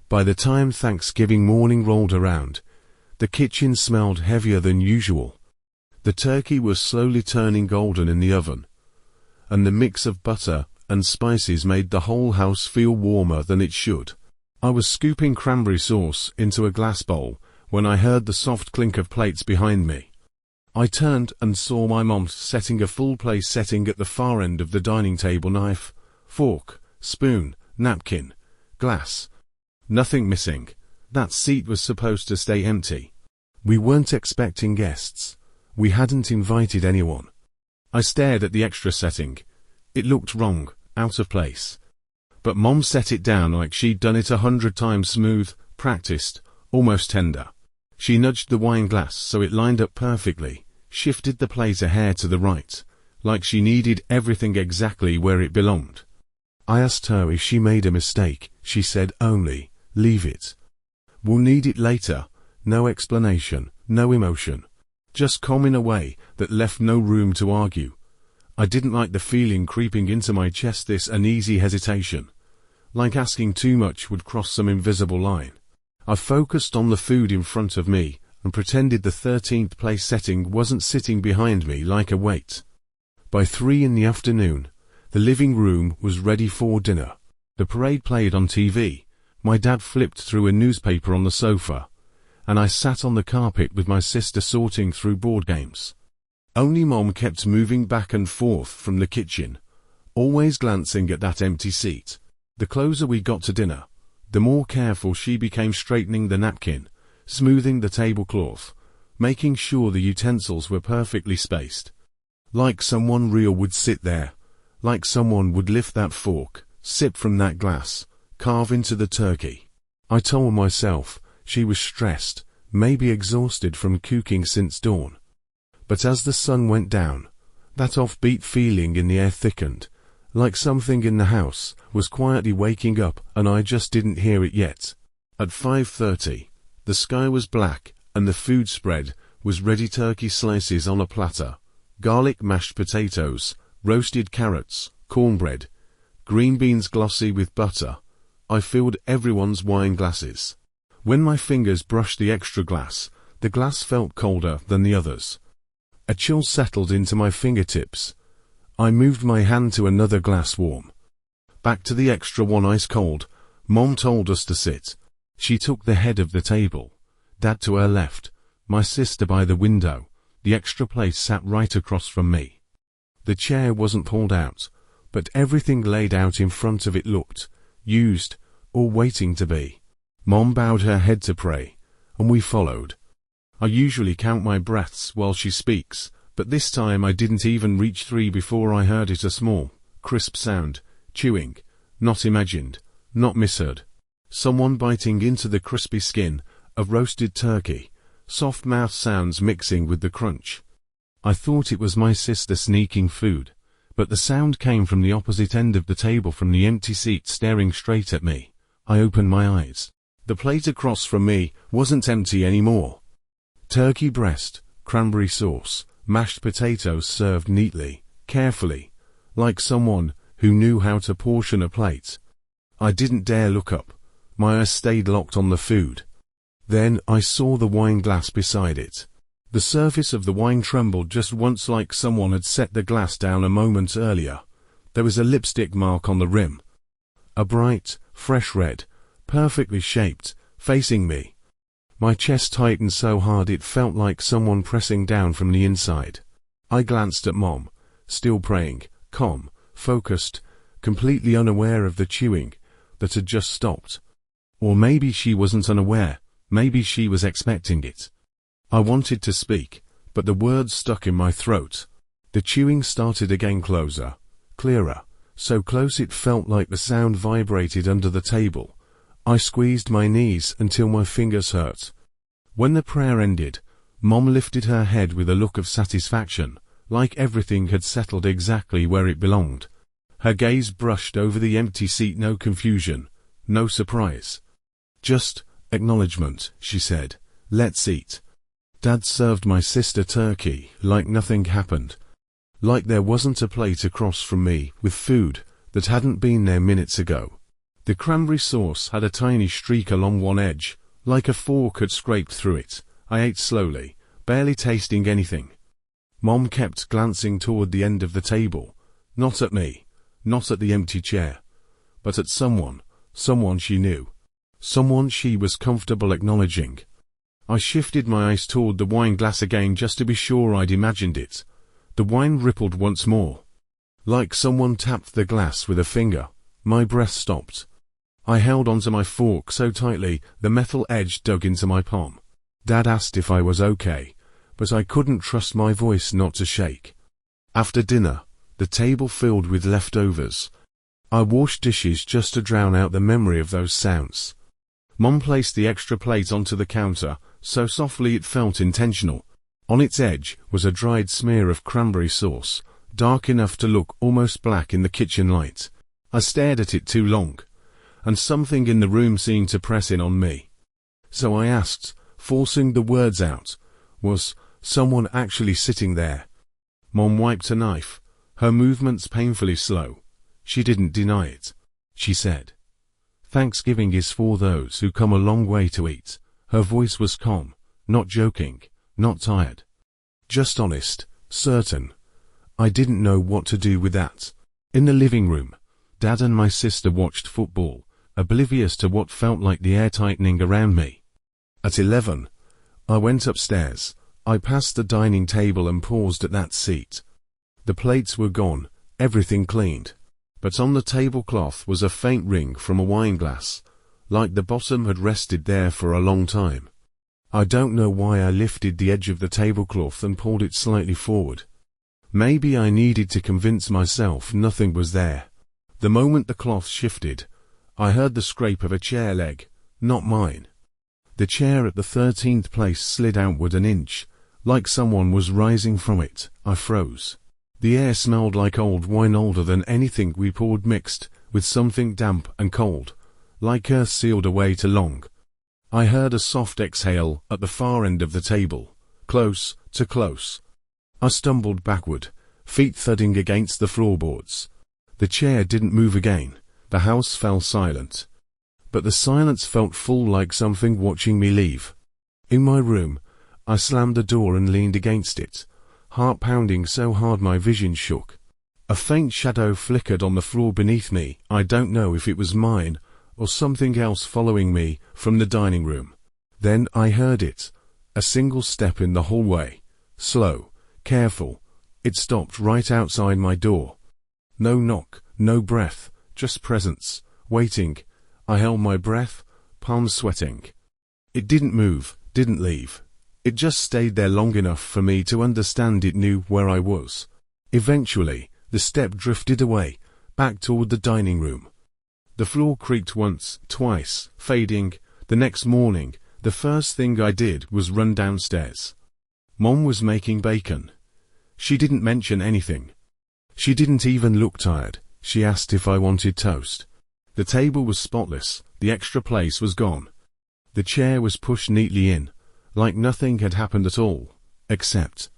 By the time Thanksgiving morning rolled around, the kitchen smelled heavier than usual. The turkey was slowly turning golden in the oven, and the mix of butter and spices made the whole house feel warmer than it should. I was scooping cranberry sauce into a glass bowl when I heard the soft clink of plates behind me. I turned and saw my mom setting a full place setting at the far end of the dining table: knife, fork, spoon, napkin, glass. Nothing missing. That seat was supposed to stay empty. We weren't expecting guests. We hadn't invited anyone. I stared at the extra setting. It looked wrong, out of place. But Mom set it down like she'd done it 100 times, smooth, practiced, almost tender. She nudged the wine glass so it lined up perfectly, shifted the plate a hair to the right, like she needed everything exactly where it belonged. I asked her if she made a mistake. She said only, "Leave it. We'll need it later." No explanation, no emotion. Just calm in a way that left no room to argue. I didn't like the feeling creeping into my chest, this uneasy hesitation. Like asking too much would cross some invisible line. I focused on the food in front of me and pretended the 13th place setting wasn't sitting behind me like a weight. By 3 in the afternoon, the living room was ready for dinner. The parade played on TV. My dad flipped through a newspaper on the sofa, and I sat on the carpet with my sister sorting through board games. Only Mom kept moving back and forth from the kitchen, always glancing at that empty seat. The closer we got to dinner, the more careful she became, straightening the napkin, smoothing the tablecloth, making sure the utensils were perfectly spaced. Like someone real would sit there, like someone would lift that fork, sip from that glass, carve into the turkey. I told myself she was stressed, maybe exhausted from cooking since dawn. But as the sun went down, that offbeat feeling in the air thickened, like something in the house was quietly waking up and I just didn't hear it yet. At 5:30, the sky was black and the food spread was ready: turkey slices on a platter, garlic mashed potatoes, roasted carrots, cornbread, green beans glossy with butter. I filled everyone's wine glasses. When my fingers brushed the extra glass, the glass felt colder than the others. A chill settled into my fingertips. I moved my hand to another glass, warm. Back to the extra one, ice cold. Mom told us to sit. She took the head of the table. Dad to her left, my sister by the window. The extra place sat right across from me. The chair wasn't pulled out, but everything laid out in front of it looked used or waiting to be. Mom bowed her head to pray, and we followed. I usually count my breaths while she speaks, but this time I didn't even reach 3 before I heard it: a small, crisp sound, chewing, not imagined, not misheard. Someone biting into the crispy skin of roasted turkey, soft mouth sounds mixing with the crunch. I thought it was my sister sneaking food, but the sound came from the opposite end of the table, from the empty seat staring straight at me. I opened my eyes. The plate across from me wasn't empty anymore. Turkey breast, cranberry sauce, mashed potatoes served neatly, carefully, like someone who knew how to portion a plate. I didn't dare look up. My eyes stayed locked on the food. Then I saw the wine glass beside it. The surface of the wine trembled just once, like someone had set the glass down a moment earlier. There was a lipstick mark on the rim. A bright, fresh red, perfectly shaped, facing me. My chest tightened so hard it felt like someone pressing down from the inside. I glanced at Mom, still praying, calm, focused, completely unaware of the chewing that had just stopped. Or maybe she wasn't unaware, maybe she was expecting it. I wanted to speak, but the words stuck in my throat. The chewing started again, closer, clearer, so close it felt like the sound vibrated under the table. I squeezed my knees until my fingers hurt. When the prayer ended, Mom lifted her head with a look of satisfaction, like everything had settled exactly where it belonged. Her gaze brushed over the empty seat, no confusion, no surprise. Just acknowledgement, she said. Let's eat. Dad served my sister turkey like nothing happened. Like there wasn't a plate across from me with food that hadn't been there minutes ago. The cranberry sauce had a tiny streak along one edge, like a fork had scraped through it. I ate slowly, barely tasting anything. Mom kept glancing toward the end of the table, not at me, not at the empty chair, but at someone she knew, someone she was comfortable acknowledging. I shifted my eyes toward the wine glass again just to be sure I'd imagined it. The wine rippled once more. Like someone tapped the glass with a finger, my breath stopped. I held onto my fork so tightly the metal edge dug into my palm. Dad asked if I was okay, but I couldn't trust my voice not to shake. After dinner, the table filled with leftovers. I washed dishes just to drown out the memory of those sounds. Mom placed the extra plate onto the counter, so softly it felt intentional. On its edge was a dried smear of cranberry sauce, dark enough to look almost black in the kitchen light. I stared at it too long, and something in the room seemed to press in on me. So I asked, forcing the words out, was someone actually sitting there? Mom wiped a knife, her movements painfully slow. She didn't deny it. She said, "Thanksgiving is for those who come a long way to eat." Her voice was calm, not joking, not tired. Just honest, certain. I didn't know what to do with that. In the living room, Dad and my sister watched football, oblivious to what felt like the air tightening around me. At 11, I went upstairs. I passed the dining table and paused at that seat. The plates were gone, everything cleaned. But on the tablecloth was a faint ring from a wine glass, like the bottom had rested there for a long time. I don't know why I lifted the edge of the tablecloth and pulled it slightly forward. Maybe I needed to convince myself nothing was there. The moment the cloth shifted, I heard the scrape of a chair leg, not mine. The chair at the 13th place slid outward an inch, like someone was rising from it. I froze. The air smelled like old wine, older than anything we poured, mixed with something damp and cold, like earth sealed away too long. I heard a soft exhale at the far end of the table, close to close. I stumbled backward, feet thudding against the floorboards. The chair didn't move again. The house fell silent. But the silence felt full, like something watching me leave. In my room, I slammed the door and leaned against it, heart pounding so hard my vision shook. A faint shadow flickered on the floor beneath me. I don't know if it was mine or something else following me from the dining room. Then I heard it, a single step in the hallway, slow, careful. It stopped right outside my door. No knock, no breath, just presence, waiting. I held my breath, palms sweating. It didn't move, didn't leave. It just stayed there long enough for me to understand it knew where I was. Eventually, the step drifted away, back toward the dining room. The floor creaked once, twice, fading. The next morning, the first thing I did was run downstairs. Mom was making bacon. She didn't mention anything. She didn't even look tired. She asked if I wanted toast. The table was spotless, the extra place was gone. The chair was pushed neatly in, like nothing had happened at all, except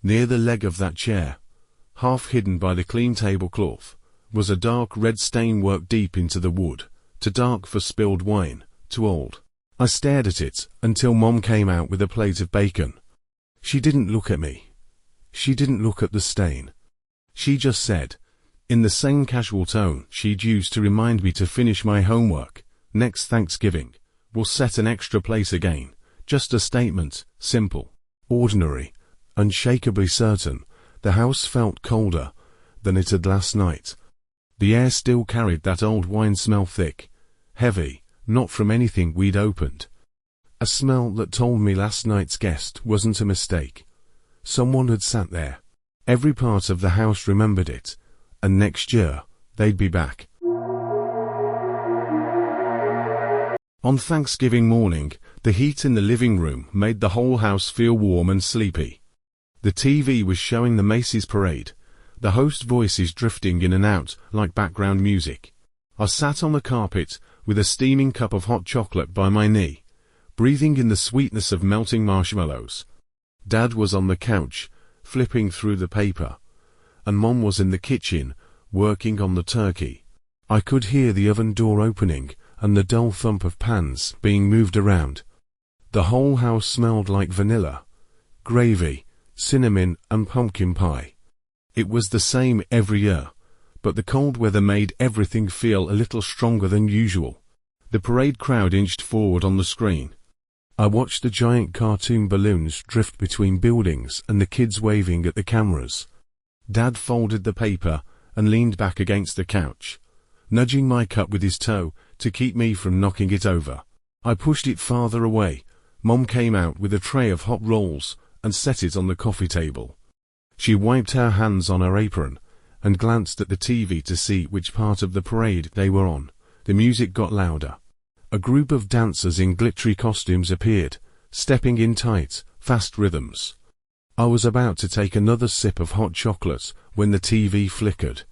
near the leg of that chair, half hidden by the clean tablecloth, was a dark red stain worked deep into the wood, too dark for spilled wine, too old. I stared at it until Mom came out with a plate of bacon. She didn't look at me. She didn't look at the stain. She just said, in the same casual tone she'd used to remind me to finish my homework, "Next Thanksgiving, we'll set an extra place again." Just a statement, simple, ordinary, unshakably certain. The house felt colder than it had last night. The air still carried that old wine smell, thick, heavy, not from anything we'd opened. A smell that told me last night's guest wasn't a mistake. Someone had sat there. Every part of the house remembered it, and next year, they'd be back. On Thanksgiving morning, the heat in the living room made the whole house feel warm and sleepy. The TV was showing the Macy's parade, the host voices drifting in and out like background music. I sat on the carpet with a steaming cup of hot chocolate by my knee, breathing in the sweetness of melting marshmallows. Dad was on the couch, flipping through the paper, and Mom was in the kitchen, working on the turkey. I could hear the oven door opening and the dull thump of pans being moved around. The whole house smelled like vanilla, gravy, cinnamon and pumpkin pie. It was the same every year, but the cold weather made everything feel a little stronger than usual. The parade crowd inched forward on the screen. I watched the giant cartoon balloons drift between buildings and the kids waving at the cameras. Dad folded the paper and leaned back against the couch, nudging my cup with his toe to keep me from knocking it over. I pushed it farther away. Mom came out with a tray of hot rolls and set it on the coffee table. She wiped her hands on her apron and glanced at the TV to see which part of the parade they were on. The music got louder. A group of dancers in glittery costumes appeared, stepping in tight, fast rhythms. I was about to take another sip of hot chocolate when the TV flickered.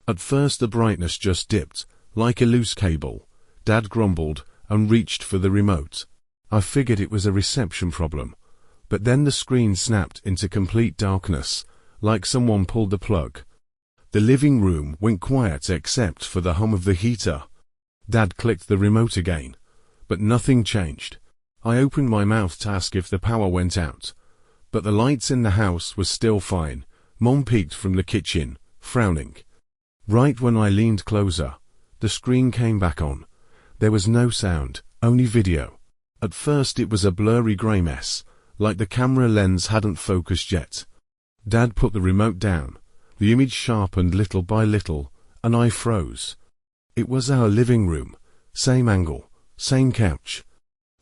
At first the brightness just dipped, like a loose cable. Dad grumbled and reached for the remote. I figured it was a reception problem, but then the screen snapped into complete darkness, like someone pulled the plug. The living room went quiet except for the hum of the heater. Dad clicked the remote again, but nothing changed. I opened my mouth to ask if the power went out, but the lights in the house were still fine. Mom peeked from the kitchen, frowning. Right when I leaned closer, the screen came back on. There was no sound, only video. At first it was a blurry grey mess, like the camera lens hadn't focused yet. Dad put the remote down. The image sharpened little by little, and I froze. It was our living room. Same angle, same couch,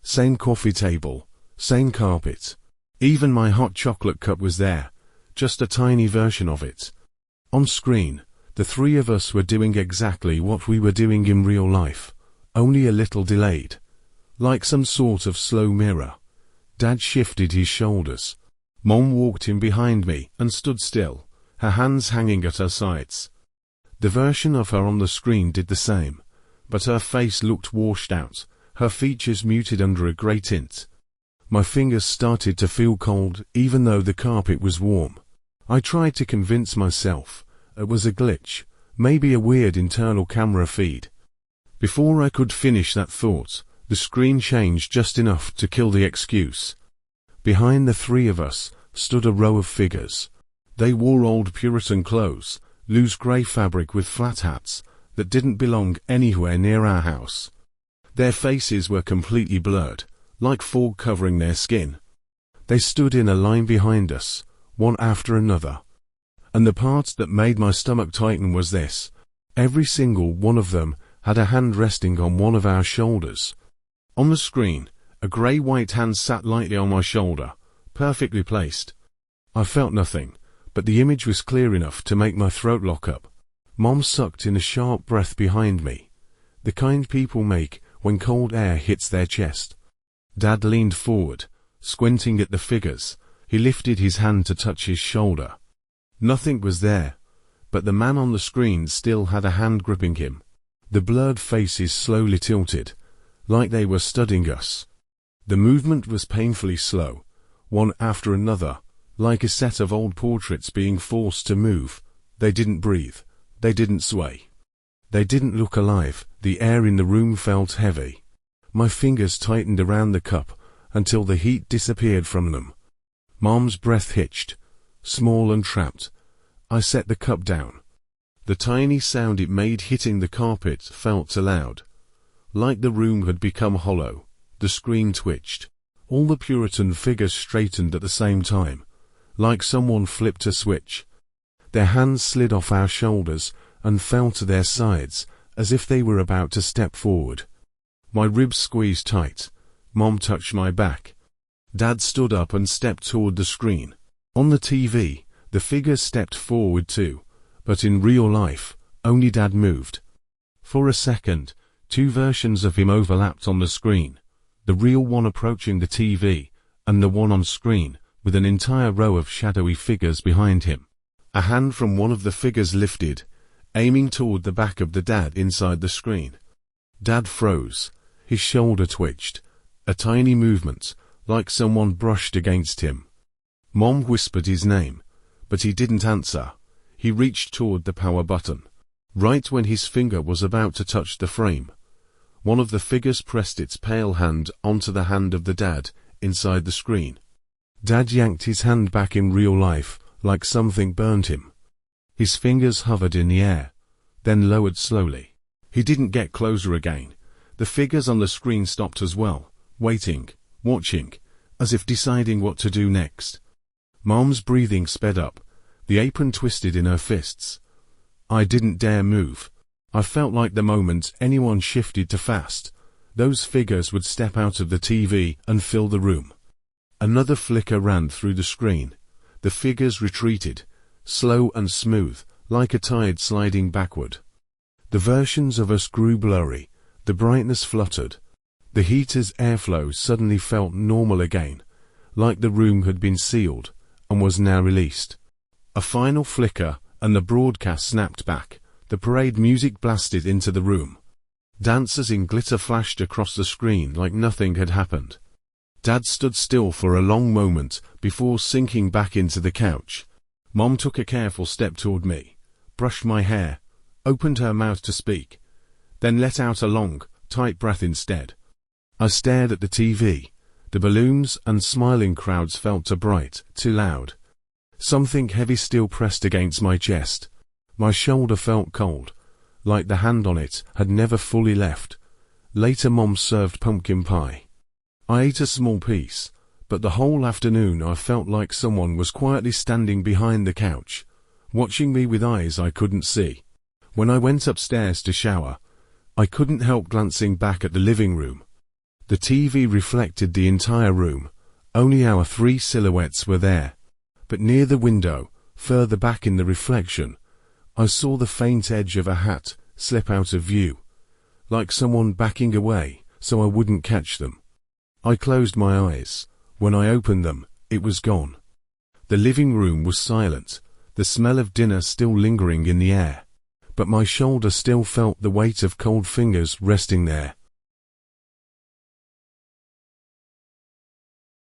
same coffee table, same carpet. Even my hot chocolate cup was there, just a tiny version of it. On screen, the three of us were doing exactly what we were doing in real life, only a little delayed. Like some sort of slow mirror. Dad shifted his shoulders. Mom walked in behind me and stood still, her hands hanging at her sides. The version of her on the screen did the same, but her face looked washed out, her features muted under a grey tint. My fingers started to feel cold even though the carpet was warm. I tried to convince myself it was a glitch, maybe a weird internal camera feed. Before I could finish that thought, the screen changed just enough to kill the excuse. Behind the three of us stood a row of figures. They wore old Puritan clothes, loose grey fabric with flat hats that didn't belong anywhere near our house. Their faces were completely blurred, like fog covering their skin. They stood in a line behind us, one after another. And the part that made my stomach tighten was this. Every single one of them had a hand resting on one of our shoulders. On the screen, a grey-white hand sat lightly on my shoulder, perfectly placed. I felt nothing, but the image was clear enough to make my throat lock up. Mom sucked in a sharp breath behind me, the kind people make when cold air hits their chest. Dad leaned forward, squinting at the figures. He lifted his hand to touch his shoulder. Nothing was there, but the man on the screen still had a hand gripping him. The blurred faces slowly tilted, like they were studying us. The movement was painfully slow, one after another, like a set of old portraits being forced to move. They didn't breathe. They didn't sway. They didn't look alive. The air in the room felt heavy. My fingers tightened around the cup until the heat disappeared from them. Mom's breath hitched, small and trapped. I set the cup down. The tiny sound it made hitting the carpet felt loud. Like the room had become hollow. The screen twitched. All the Puritan figures straightened at the same time, like someone flipped a switch. Their hands slid off our shoulders and fell to their sides, as if they were about to step forward. My ribs squeezed tight. Mom touched my back. Dad stood up and stepped toward the screen. On the TV, the figures stepped forward too, but in real life, only Dad moved. For a second, two versions of him overlapped on the screen, the real one approaching the TV, and the one on screen, with an entire row of shadowy figures behind him. A hand from one of the figures lifted, aiming toward the back of the dad inside the screen. Dad froze. His shoulder twitched. A tiny movement, like someone brushed against him. Mom whispered his name, but he didn't answer. He reached toward the power button. Right when his finger was about to touch the frame, one of the figures pressed its pale hand onto the hand of the dad inside the screen. Dad yanked his hand back in real life, like something burned him. His fingers hovered in the air, then lowered slowly. He didn't get closer again. The figures on the screen stopped as well, waiting, watching, as if deciding what to do next. Mom's breathing sped up. The apron twisted in her fists. I didn't dare move. I felt like the moment anyone shifted too fast, those figures would step out of the TV and fill the room. Another flicker ran through the screen. The figures retreated, slow and smooth, like a tide sliding backward. The versions of us grew blurry. The brightness fluttered. The heater's airflow suddenly felt normal again, like the room had been sealed and was now released. A final flicker, and the broadcast snapped back. The parade music blasted into the room. Dancers in glitter flashed across the screen like nothing had happened. Dad stood still for a long moment before sinking back into the couch. Mom took a careful step toward me, brushed my hair, opened her mouth to speak, then let out a long, tight breath instead. I stared at the TV. The balloons and smiling crowds felt too bright, too loud. Something heavy still pressed against my chest. My shoulder felt cold, like the hand on it had never fully left. Later Mom served pumpkin pie. I ate a small piece, but the whole afternoon I felt like someone was quietly standing behind the couch, watching me with eyes I couldn't see. When I went upstairs to shower, I couldn't help glancing back at the living room. The TV reflected the entire room. Only our three silhouettes were there. But near the window, further back in the reflection, I saw the faint edge of a hat slip out of view, like someone backing away so I wouldn't catch them. I closed my eyes. When I opened them, it was gone. The living room was silent, the smell of dinner still lingering in the air, but my shoulder still felt the weight of cold fingers resting there.